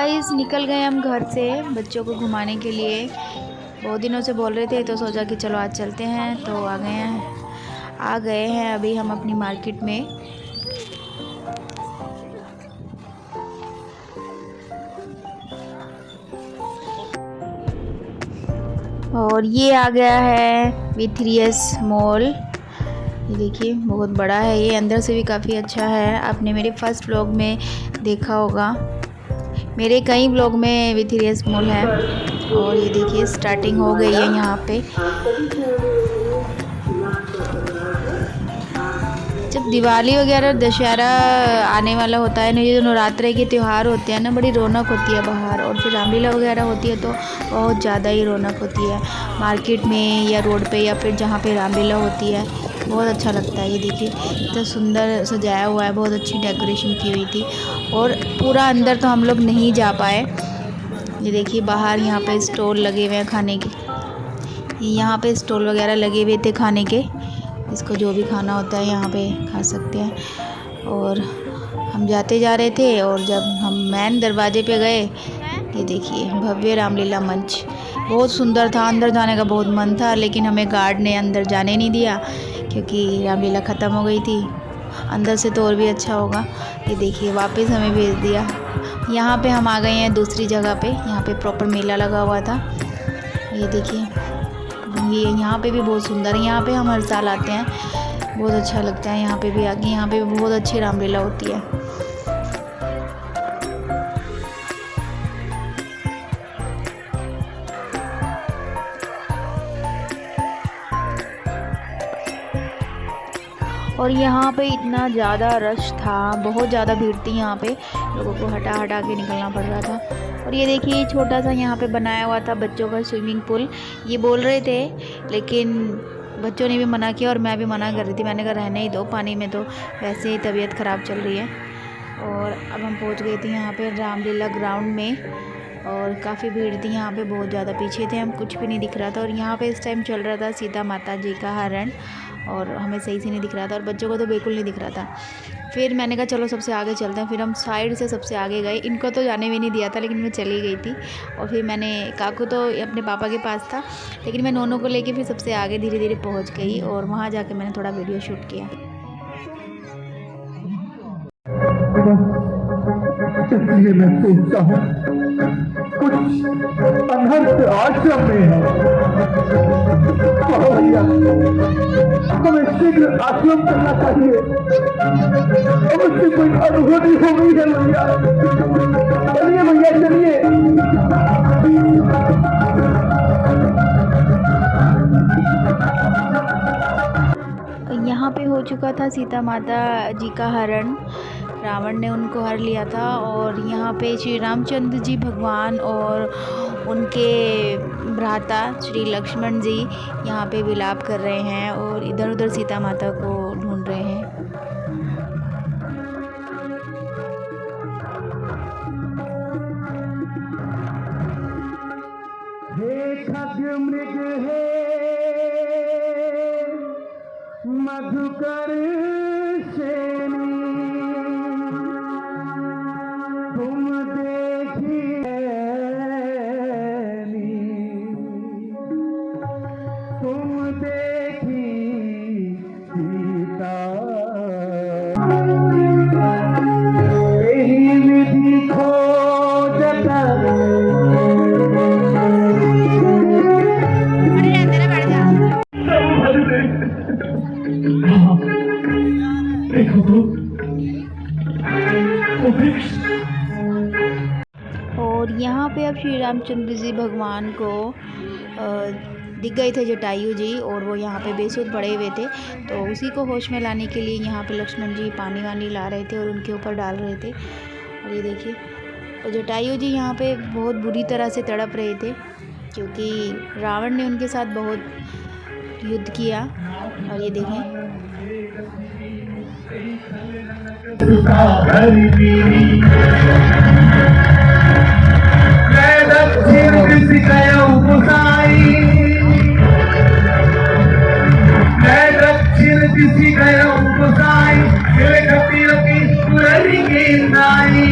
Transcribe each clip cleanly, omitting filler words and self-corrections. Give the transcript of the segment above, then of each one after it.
Guys निकल गए हम घर से बच्चों को घुमाने के लिए। बहुत दिनों से बोल रहे थे तो सोचा कि चलो आज चलते हैं, तो आ गए हैं अभी हम अपनी मार्केट में। और ये आ गया है V3S मॉल। ये देखिए बहुत बड़ा है, ये अंदर से भी काफ़ी अच्छा है। आपने मेरे फर्स्ट व्लॉग में देखा होगा, मेरे कई व्लॉग में V3S मॉल है। और ये देखिए स्टार्टिंग हो गई है यहाँ पे। जब दिवाली वगैरह दशहरा आने वाला होता है ना, ये जो नवरात्रे के त्यौहार होते हैं ना, बड़ी रौनक होती है बाहर। और फिर रामलीला वगैरह होती है तो बहुत ज़्यादा ही रौनक होती है मार्केट में या रोड पे या फिर जहाँ पे रामलीला होती है। बहुत अच्छा लगता है। ये देखिए इतना सुंदर सजाया हुआ है, बहुत अच्छी डेकोरेशन की हुई थी। और पूरा अंदर तो हम लोग नहीं जा पाए। ये देखिए बाहर यहाँ पे स्टॉल लगे हुए हैं खाने के, यहाँ पे स्टॉल वगैरह लगे हुए थे खाने के। इसको जो भी खाना होता है यहाँ पे खा सकते हैं। और हम जाते जा रहे थे और जब हम मेन दरवाजे पे गए, ये देखिए भव्य रामलीला मंच बहुत सुंदर था। अंदर जाने का बहुत मन था लेकिन हमें गार्ड ने अंदर जाने नहीं दिया क्योंकि रामलीला ख़त्म हो गई थी। अंदर से तो और भी अच्छा होगा। ये देखिए वापस हमें भेज दिया। यहाँ पे हम आ गए हैं दूसरी जगह पे, यहाँ पे प्रॉपर मेला लगा हुआ था। ये देखिए ये यहाँ पे भी बहुत सुंदर है। यहाँ पे हम हर साल आते हैं, बहुत अच्छा लगता है यहाँ पे भी आके। यहाँ पे भी बहुत अच्छी रामलीला होती है। और यहाँ पे इतना ज़्यादा रश था, बहुत ज़्यादा भीड़ थी यहाँ पे, लोगों को हटा हटा के निकलना पड़ रहा था। और ये देखिए छोटा सा यहाँ पे बनाया हुआ था बच्चों का स्विमिंग पूल। ये बोल रहे थे लेकिन बच्चों ने भी मना किया और मैं भी मना कर रही थी। मैंने कहा रहने ही दो, पानी में तो वैसे ही तबीयत ख़राब चल रही है। और अब हम पहुँच गए थे यहाँ पे रामलीला ग्राउंड में। और काफ़ी भीड़ थी यहाँ पे, बहुत ज़्यादा पीछे थे हम, कुछ भी नहीं दिख रहा था। और यहाँ पे इस टाइम चल रहा था सीता माता जी का हरण, और हमें सही से नहीं दिख रहा था और बच्चों को तो बिल्कुल नहीं दिख रहा था। फिर मैंने कहा चलो सबसे आगे चलते हैं। फिर हम साइड से सबसे आगे गए। इनको तो जाने भी नहीं दिया था लेकिन मैं चली गई थी। और फिर मैंने काकू तो अपने पापा के पास था, लेकिन मैं नोनों को लेके फिर सबसे आगे धीरे धीरे पहुँच गई। और वहाँ जाके मैंने थोड़ा वीडियो शूट किया। इसलिए मैं सोचता हूँ कुछ अनहद आश्रम में है। भैया हमें शीघ्र आश्रम करना चाहिए। अवश्य कोई अनुभूति हो गई है भैया। चलिए भैया चलिए। यहाँ पे हो चुका था सीता माता जी का हरण, रावण ने उनको हर लिया था। और यहाँ पे श्री रामचंद्र जी भगवान और उनके भ्राता श्री लक्ष्मण जी यहाँ पे विलाप कर रहे हैं और इधर उधर सीता माता को ढूंढ रहे हैं। हे खग मृग हे मधुकर श्रेणी, तुम देखी सीता यही विधि खोजता। देखो तो और यहाँ पे अब श्री रामचंद्र जी भगवान को दिख गए थे जटायु जी, और वो यहाँ पे बेसुध पड़े हुए थे। तो उसी को होश में लाने के लिए यहाँ पे लक्ष्मण जी पानी वानी ला रहे थे और उनके ऊपर डाल रहे थे। और ये देखिए और जटायु जी यहाँ पे बहुत बुरी तरह से तड़प रहे थे क्योंकि रावण ने उनके साथ बहुत युद्ध किया। और ये देखें किसी गयो गुसाई दिल कपीर की पुररी की नाई।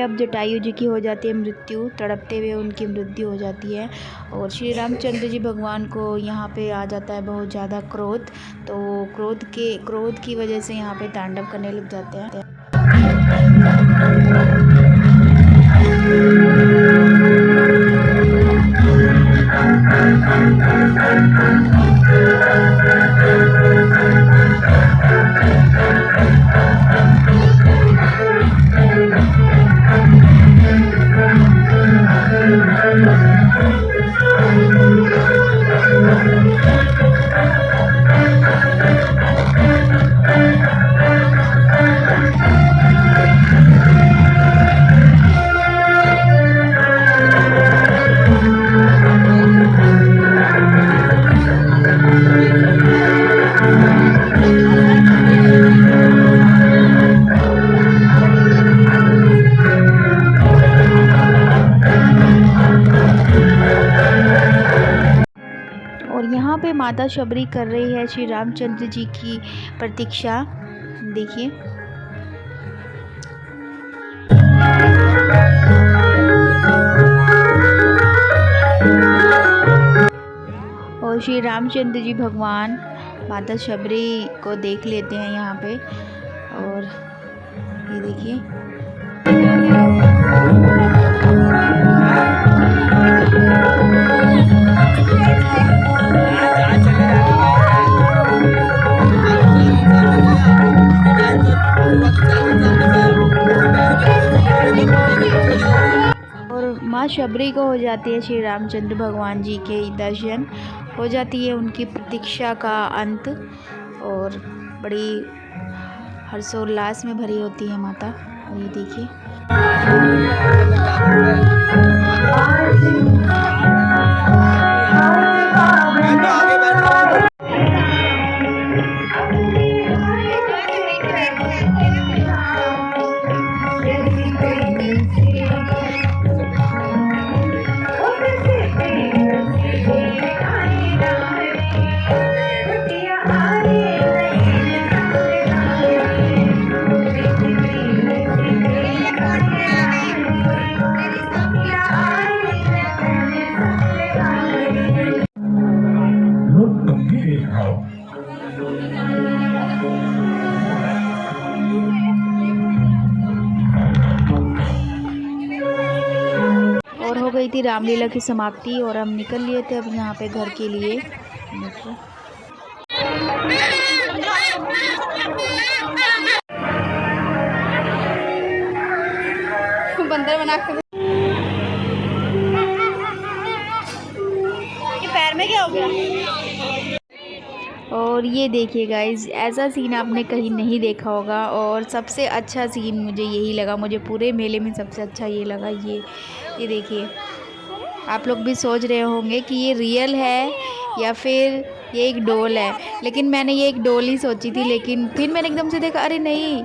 अब जटायु जी की हो जाती है मृत्यु, तड़पते हुए उनकी मृत्यु हो जाती है। और श्री रामचंद्र जी भगवान को यहाँ पे आ जाता है बहुत ज़्यादा क्रोध, तो क्रोध की वजह से यहाँ पे तांडव करने लग जाते हैं। और यहाँ पे माता शबरी कर रही है श्री रामचंद्र जी की प्रतीक्षा, देखिए। और श्री रामचंद्र जी भगवान माता शबरी को देख लेते हैं यहाँ पे, और ये देखिए। और माँ शबरी को हो जाती है श्री रामचंद्र भगवान जी के दर्शन, हो जाती है उनकी प्रतीक्षा का अंत, और बड़ी हर्षोल्लास में भरी होती है माता। और ये देखिए। और हो गई थी रामलीला की समाप्ति, और हम निकल लिए थे अब यहाँ पे घर के लिए। बंदर बना के ये पैर में क्या हो गया। और ये देखिए गाइज, ऐसा सीन आपने कहीं नहीं देखा होगा, और सबसे अच्छा सीन मुझे यही लगा, मुझे पूरे मेले में सबसे अच्छा ये लगा। ये देखिए, आप लोग भी सोच रहे होंगे कि ये रियल है या फिर ये एक डोल है, लेकिन मैंने ये एक डोल ही सोची थी, लेकिन फिर मैंने एकदम से देखा, अरे नहीं,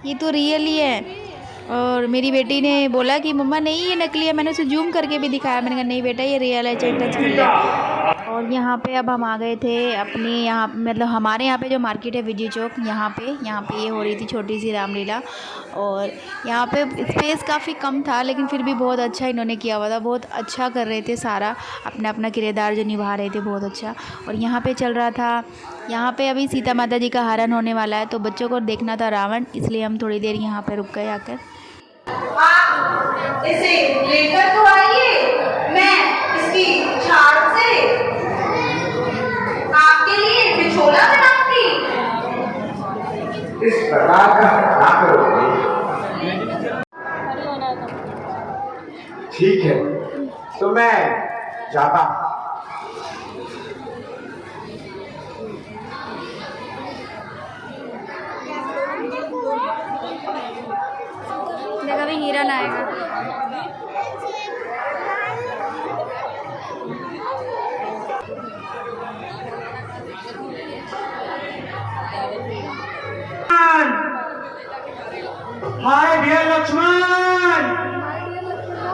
ये तो रियल ही है। और मेरी बेटी ने बोला कि मम्मा नहीं ये नकली है, मैंने उसे जूम करके भी दिखाया, मैंने कहा नहीं बेटा ये रियल है, चल टच कर ले। और यहाँ पे अब हम आ गए थे अपने यहाँ, मतलब हमारे यहाँ पे जो मार्केट है विजय चौक, यहाँ पे ये हो रही थी छोटी सी रामलीला। और यहाँ पे स्पेस काफ़ी कम था, लेकिन फिर भी बहुत अच्छा इन्होंने किया हुआ था, बहुत अच्छा कर रहे थे, सारा अपना अपना किरदार जो निभा रहे थे, बहुत अच्छा। और यहाँ पे चल रहा था, यहाँ पे अभी सीता माता जी का हरण होने वाला है, तो बच्चों को देखना था रावण, इसलिए हम थोड़ी देर यहाँ पे रुक गए आकर। आप इसे लेकर तो आइए, मैं इसकी छाल से आपके लिए बिछोला बनाऊंगी। इस प्रकार का ना करो। ठीक है, तो मैं जाता हूँ। देखा भी हिरन आएगा। हाय भैया लक्ष्मण,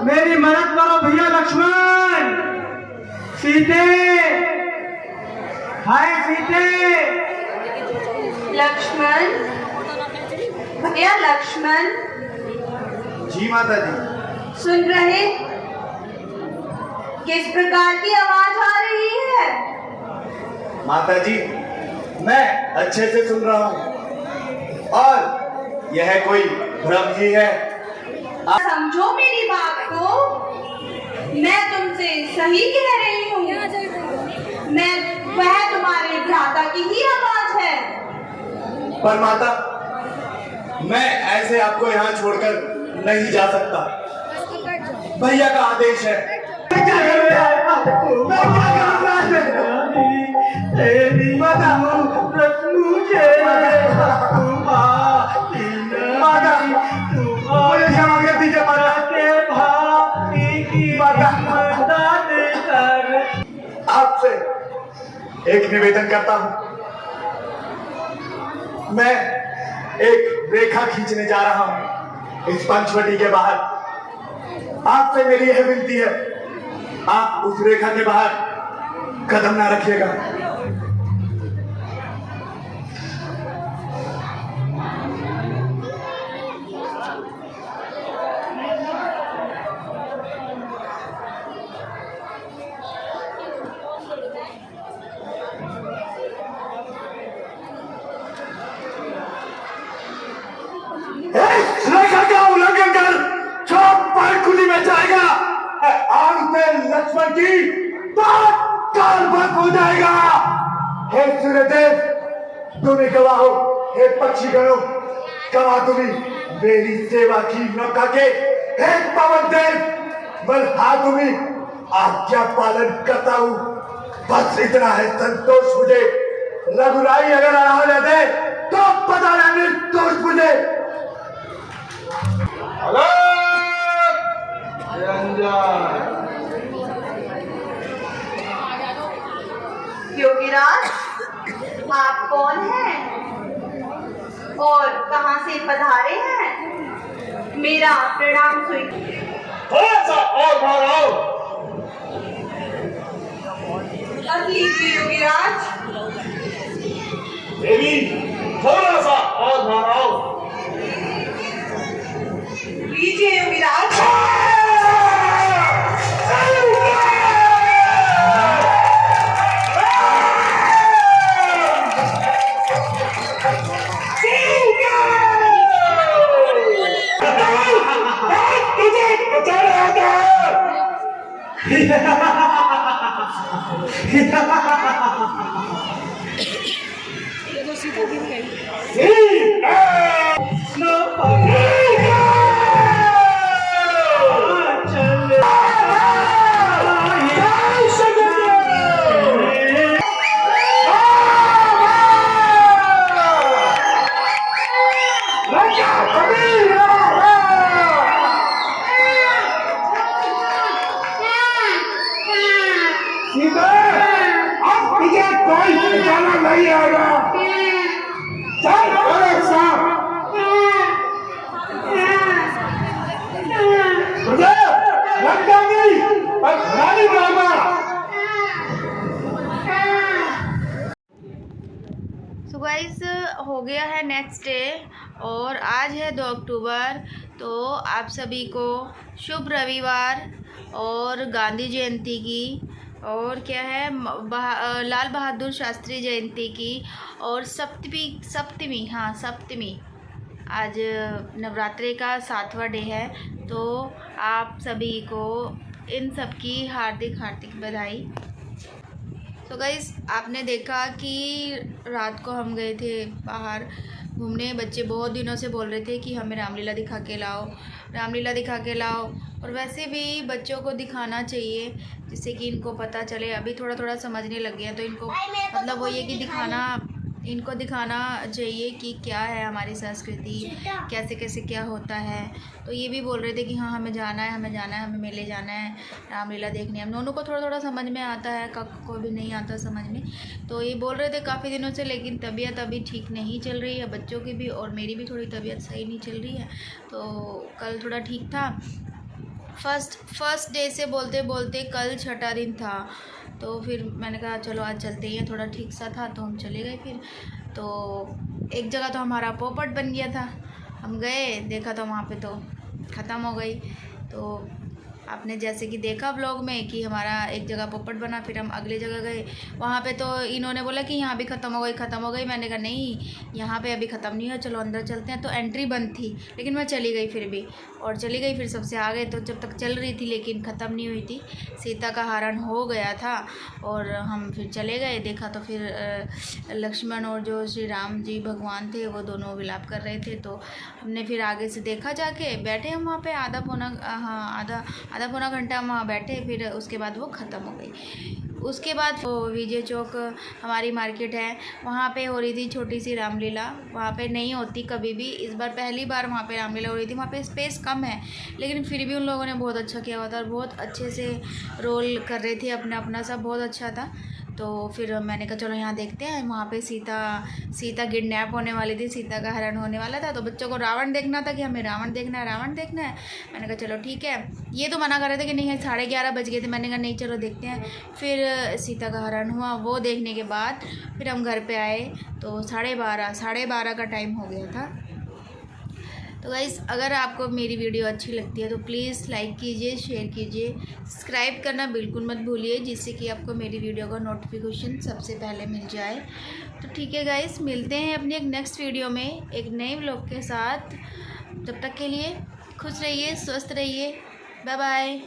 मेरी मदद करो भैया लक्ष्मण। सीते, हाय सीते। लक्ष्मण, भैया लक्ष्मण, जी माता जी। सुन रहे किस प्रकार की आवाज आ रही है? माता जी मैं अच्छे से सुन रहा हूँ और यह कोई भ्रम ही है। समझो मेरी बात को, मैं तुमसे सही कह रही हूँ। वह तुम्हारे भ्राता की ही आवाज है। पर माता मैं ऐसे आपको यहाँ छोड़कर नहीं जा सकता, भैया का आदेश है। मैं क्या कर रहा है? मैं क्या कर रहा है? तेरी माता मुझे मुझे क्षमा कर दीजिए माता के भाई की मदद कर। आपसे एक निवेदन करता हूँ, मैं एक रेखा खींचने जा रहा हूँ इस पंचवटी के बाहर। आपसे मेरी यह विनती है, आप उस रेखा के बाहर कदम ना रखिएगा। रेखा का उल्लंघन कर चौपाल खुली में जाएगा और उसे लक्ष्मण की काल भस्म हो जाएगा। हे सूर्यदेव तुम्हें गवाह हो, हे पक्षीगणों गवाह तुम्हें मेरी सेवा की नौका के। हे पवन देव बलहा तुम्हें आज्ञा पालन करता हूँ। बस इतना है संतोष मुझे। रघुराई अगर आने दे तो पता ना निर्दोष मुझे। योगीराज, आप कौन हैं और कहां से पधारे हैं? मेरा प्रणाम स्वीकार। थोड़ा सा और मारो। अब लीजिए योगीराज। देवी थोड़ा सा और मारो। लीजिए योगीराज। नहीं आएगा। चल अरे साहब रानी ड्रामा। सो गाइस हो गया है नेक्स्ट डे और आज है 2 अक्टूबर। तो आप सभी को शुभ रविवार और गांधी जयंती की और क्या है लाल बहादुर शास्त्री जयंती की और सप्तमी आज नवरात्रि का 7वां डे है। तो आप सभी को इन सब की हार्दिक बधाई। तो गाइस आपने देखा कि रात को हम गए थे बाहर घूमने। बच्चे बहुत दिनों से बोल रहे थे कि हमें रामलीला दिखा के लाओ और वैसे भी बच्चों को दिखाना चाहिए जिससे कि इनको पता चले। अभी थोड़ा थोड़ा समझने लग गए हैं तो इनको मतलब वो ये कि इनको दिखाना चाहिए कि क्या है हमारी संस्कृति, कैसे कैसे क्या होता है। तो ये भी बोल रहे थे कि हाँ हमें जाना है, हमें मेले जाना है, रामलीला देखनी है। हम दोनों को थोड़ा थोड़ा समझ में आता है, को भी नहीं आता समझ में। तो ये बोल रहे थे काफ़ी दिनों से, लेकिन तबीयत अभी ठीक नहीं चल रही है बच्चों की भी और मेरी भी थोड़ी तबीयत सही नहीं चल रही है। तो कल थोड़ा ठीक था, फर्स्ट डे से बोलते बोलते कल 6ठा दिन था। तो फिर मैंने कहा चलो आज चलते हैं, थोड़ा ठीक सा था तो हम चले गए। फिर तो एक जगह तो हमारा पोपट बन गया था, हम गए देखा तो वहाँ पे तो ख़त्म हो गई। तो आपने जैसे कि देखा व्लॉग में कि हमारा एक जगह पोपट बना, फिर हम अगली जगह गए, वहाँ पे तो इन्होंने बोला कि यहाँ भी ख़त्म हो गई। मैंने कहा नहीं, यहाँ पे अभी ख़त्म नहीं हुआ, चलो अंदर चलते हैं। तो एंट्री बंद थी, लेकिन मैं चली गई फिर भी, और चली गई, फिर सबसे आ गए। तो जब तक चल रही थी लेकिन ख़त्म नहीं हुई थी, सीता का हरण हो गया था। और हम फिर चले गए, देखा तो फिर लक्ष्मण और जो श्री राम जी भगवान थे वो दोनों विलाप कर रहे थे। तो हमने फिर आगे से देखा, जाके बैठे हम वहाँ पे आधा पौना घंटा हम वहाँ बैठे। फिर उसके बाद वो ख़त्म हो गई। उसके बाद वो विजय चौक हमारी मार्केट है, वहाँ पे हो रही थी छोटी सी रामलीला। वहाँ पे नहीं होती कभी भी, इस बार पहली बार वहाँ पे रामलीला हो रही थी। वहाँ पे स्पेस कम है, लेकिन फिर भी उन लोगों ने बहुत अच्छा किया हुआ था और बहुत अच्छे से रोल कर रहे थे अपना सब बहुत अच्छा था। तो फिर मैंने कहा चलो यहाँ देखते हैं। वहाँ पे सीता किडनैप होने वाली थी, सीता का हरण होने वाला था। तो बच्चों को रावण देखना था कि हमें रावण देखना है। मैंने कहा चलो ठीक है। ये तो मना कर रहे थे कि नहीं, 11:30 बज गए थे। मैंने कहा नहीं चलो देखते हैं। फिर सीता का हरण हुआ, वो देखने के बाद फिर हम घर पे आए तो 12:30 का टाइम हो गया था। तो गाइस, अगर आपको मेरी वीडियो अच्छी लगती है तो प्लीज़ लाइक कीजिए, शेयर कीजिए, सब्सक्राइब करना बिल्कुल मत भूलिए, जिससे कि आपको मेरी वीडियो का नोटिफिकेशन सबसे पहले मिल जाए। तो ठीक है गाइस, मिलते हैं अपनी एक नेक्स्ट वीडियो में एक नए व्लॉग के साथ। तब तक के लिए खुश रहिए, स्वस्थ रहिए, बाय बाय।